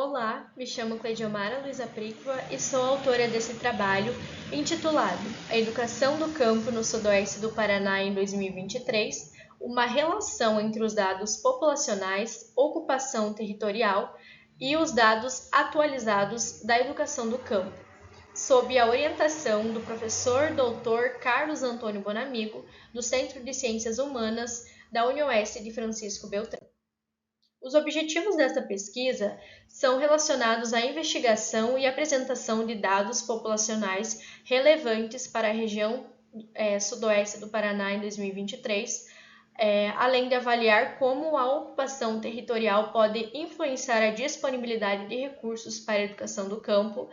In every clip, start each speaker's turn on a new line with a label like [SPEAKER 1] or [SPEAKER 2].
[SPEAKER 1] Olá, me chamo Cleidiomara Luiza Príqua e sou autora desse trabalho intitulado A Educação do Campo no Sudoeste do Paraná em 2023, uma relação entre os dados populacionais, ocupação territorial e os dados atualizados da educação do campo, sob a orientação do professor Dr. Carlos Antônio Bonamigo, do Centro de Ciências Humanas da UniOeste de Francisco Beltrão. Os objetivos desta pesquisa são relacionados à investigação e apresentação de dados populacionais relevantes para a região sudoeste do Paraná em 2023, além de avaliar como a ocupação territorial pode influenciar a disponibilidade de recursos para a educação do campo,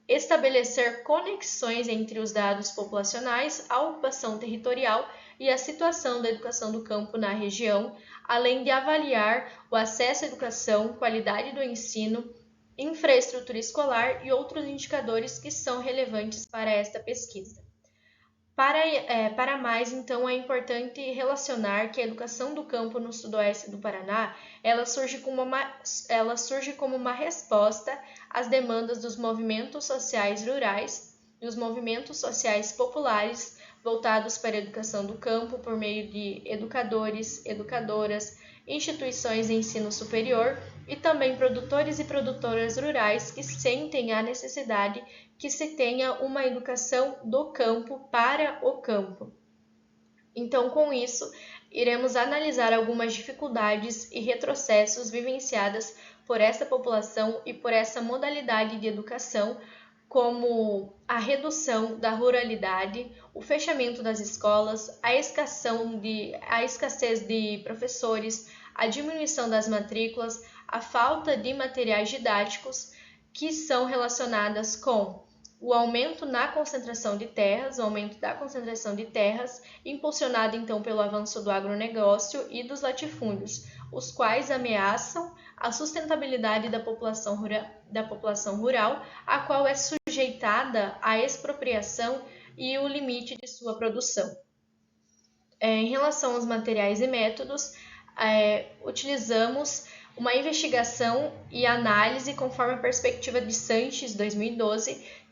[SPEAKER 1] estabelecer conexões entre os dados populacionais, a ocupação territorial e a situação da educação do campo na região, além de avaliar o acesso à educação, qualidade do ensino, infraestrutura escolar e outros indicadores que são relevantes para esta pesquisa. Para mais, então, é importante relacionar que a educação do campo no sudoeste do Paraná, ela surge como uma resposta às demandas dos movimentos sociais rurais e os movimentos sociais populares voltados para a educação do campo por meio de educadores, educadoras, instituições de ensino superior e também produtores e produtoras rurais que sentem a necessidade que se tenha uma educação do campo para o campo. Então, com isso, iremos analisar algumas dificuldades e retrocessos vivenciadas por essa população e por essa modalidade de educação, como a redução da ruralidade, o fechamento das escolas, a escassez de professores, a diminuição das matrículas, a falta de materiais didáticos, que são relacionadas com o aumento da concentração de terras, impulsionado então pelo avanço do agronegócio e dos latifúndios, os quais ameaçam a sustentabilidade da população rural, a qual é sujeitada à expropriação e o limite de sua produção. Em relação aos materiais e métodos, utilizamos uma investigação e análise conforme a perspectiva de Sanches, 2012,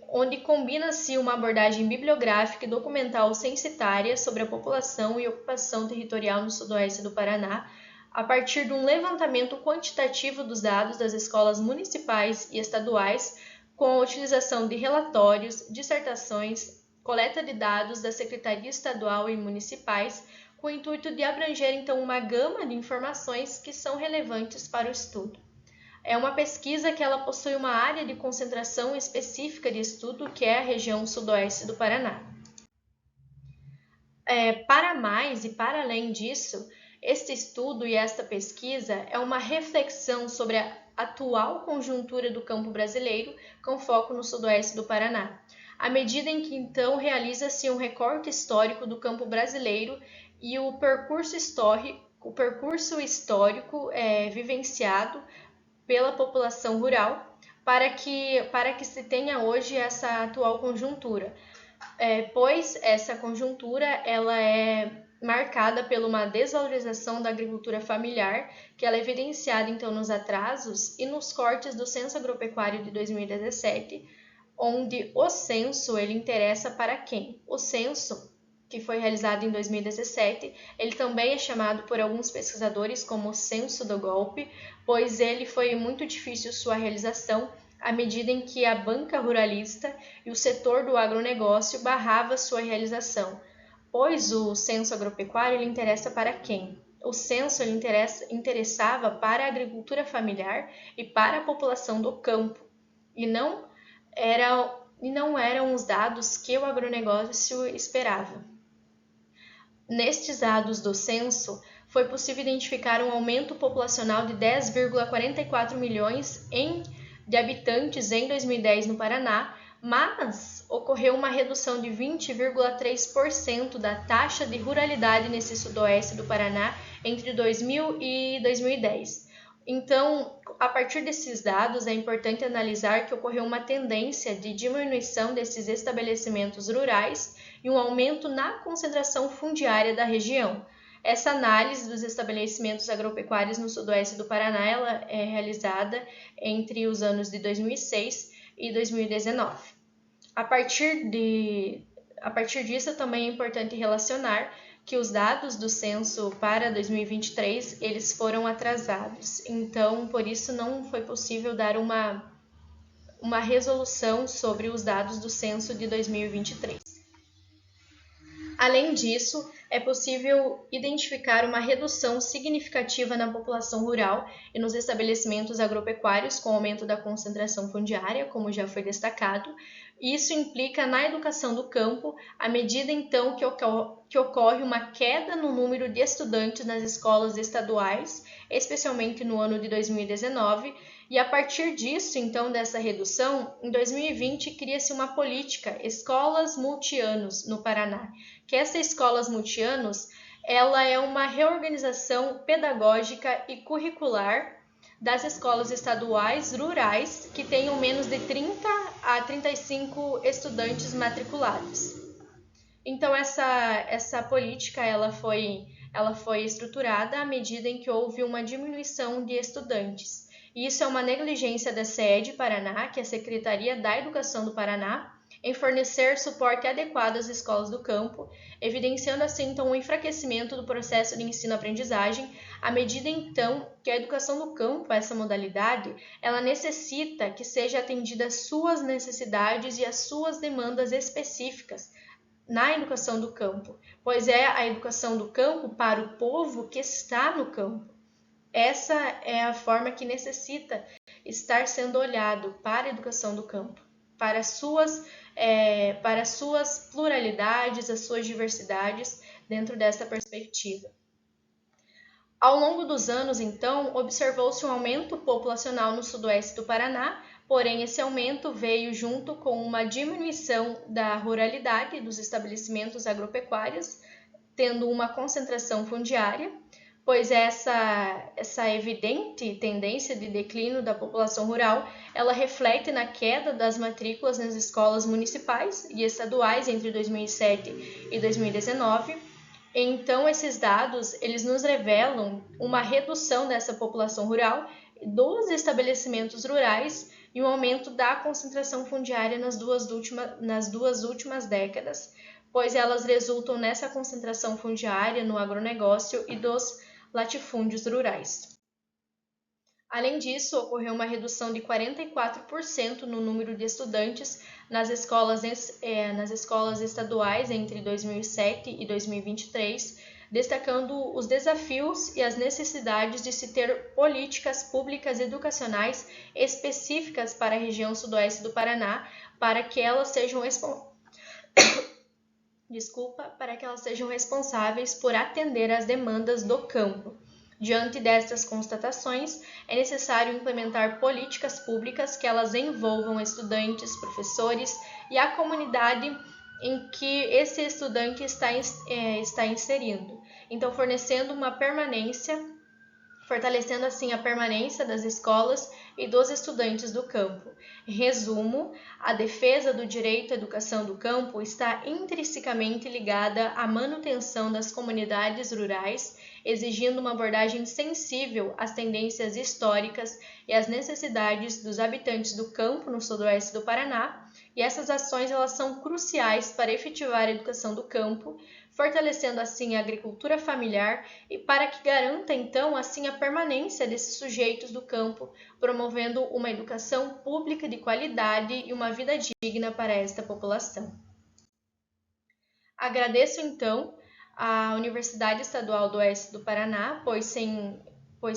[SPEAKER 1] onde combina-se uma abordagem bibliográfica e documental censitária sobre a população e ocupação territorial no sudoeste do Paraná, a partir de um levantamento quantitativo dos dados das escolas municipais e estaduais, com a utilização de relatórios, dissertações, coleta de dados da Secretaria Estadual e municipais, com o intuito de abranger então uma gama de informações que são relevantes para o estudo. É uma pesquisa que ela possui uma área de concentração específica de estudo, que é a região sudoeste do Paraná. Para mais e para além disso, este estudo e esta pesquisa é uma reflexão sobre a atual conjuntura do campo brasileiro, com foco no sudoeste do Paraná, à medida em que então realiza-se um recorte histórico do campo brasileiro e o percurso histórico vivenciado pela população rural para que se tenha hoje essa atual conjuntura, pois essa conjuntura ela é marcada por uma desvalorização da agricultura familiar, que ela é evidenciada então nos atrasos e nos cortes do Censo Agropecuário de 2017, onde o censo ele interessa para quem? O censo, que foi realizado em 2017, ele também é chamado por alguns pesquisadores como o censo do golpe, pois ele foi muito difícil sua realização, à medida em que a banca ruralista e o setor do agronegócio barrava sua realização, pois o censo agropecuário ele interessa para quem? O censo ele interessava para a agricultura familiar e para a população do campo, e não eram os dados que o agronegócio esperava. Nestes dados do censo, foi possível identificar um aumento populacional de 10,44 milhões de habitantes em 2010 no Paraná, mas ocorreu uma redução de 20,3% da taxa de ruralidade nesse sudoeste do Paraná entre 2000 e 2010. Então, a partir desses dados, é importante analisar que ocorreu uma tendência de diminuição desses estabelecimentos rurais e um aumento na concentração fundiária da região. Essa análise dos estabelecimentos agropecuários no sudoeste do Paraná ela é realizada entre os anos de 2006 e 2019. A partir disso, também é importante relacionar que os dados do censo para 2023 eles foram atrasados. Então, por isso não foi possível dar uma resolução sobre os dados do censo de 2023. Além disso, é possível identificar uma redução significativa na população rural e nos estabelecimentos agropecuários com o aumento da concentração fundiária, como já foi destacado. Isso implica na educação do campo, à medida então que ocorre uma queda no número de estudantes nas escolas estaduais, especialmente no ano de 2019, e a partir disso, então, dessa redução, em 2020 cria-se uma política Escolas Multianos no Paraná, que essa Escolas Multianos, ela é uma reorganização pedagógica e curricular das escolas estaduais rurais que tenham menos de 30 a 35 estudantes matriculados. Então, essa política ela foi estruturada à medida em que houve uma diminuição de estudantes. Isso é uma negligência da SED Paraná, que é a Secretaria da Educação do Paraná, em fornecer suporte adequado às escolas do campo, evidenciando assim então o enfraquecimento do processo de ensino-aprendizagem, à medida então que a educação do campo, essa modalidade, ela necessita que seja atendida às suas necessidades e às suas demandas específicas na educação do campo, pois é a educação do campo para o povo que está no campo. Essa é a forma que necessita estar sendo olhado para a educação do campo, para suas pluralidades, as suas diversidades dentro dessa perspectiva. Ao longo dos anos, então, observou-se um aumento populacional no sudoeste do Paraná, porém esse aumento veio junto com uma diminuição da ruralidade dos estabelecimentos agropecuários, tendo uma concentração fundiária, pois essa evidente tendência de declínio da população rural, ela reflete na queda das matrículas nas escolas municipais e estaduais entre 2007 e 2019. Então, esses dados, eles nos revelam uma redução dessa população rural, dos estabelecimentos rurais e um aumento da concentração fundiária nas duas últimas décadas, pois elas resultam nessa concentração fundiária no agronegócio e dos latifúndios rurais. Além disso, ocorreu uma redução de 44% no número de estudantes nas escolas estaduais entre 2007 e 2023, destacando os desafios e as necessidades de se ter políticas públicas educacionais específicas para a região sudoeste do Paraná, para que elas sejam responsáveis por atender às demandas do campo. Diante destas constatações, é necessário implementar políticas públicas que elas envolvam estudantes, professores e a comunidade em que esse estudante está inserindo. Então, fortalecendo assim a permanência das escolas e dos estudantes do campo. Em resumo, a defesa do direito à educação do campo está intrinsecamente ligada à manutenção das comunidades rurais, exigindo uma abordagem sensível às tendências históricas e às necessidades dos habitantes do campo no sudoeste do Paraná, e essas ações elas são cruciais para efetivar a educação do campo, fortalecendo assim a agricultura familiar e para que garanta então assim a permanência desses sujeitos do campo, promovendo uma educação pública de qualidade e uma vida digna para esta população. Agradeço então à Universidade Estadual do Oeste do Paraná, pois sem o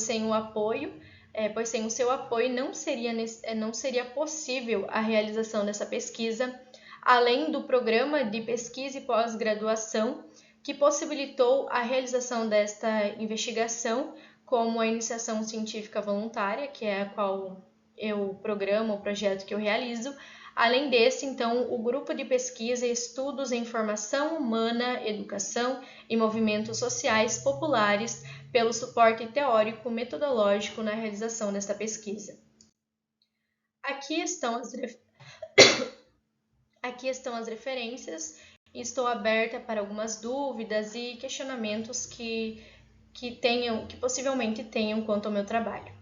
[SPEAKER 1] seu apoio não seria possível a realização dessa pesquisa, além do programa de pesquisa e pós-graduação que possibilitou a realização desta investigação, como a iniciação científica voluntária, que é a qual eu programo, o projeto que eu realizo. Além desse, então, o grupo de pesquisa e estudos em formação humana, educação e movimentos sociais populares, pelo suporte teórico metodológico na realização desta pesquisa. Aqui estão as referências e estou aberta para algumas dúvidas e questionamentos que possivelmente tenham quanto ao meu trabalho.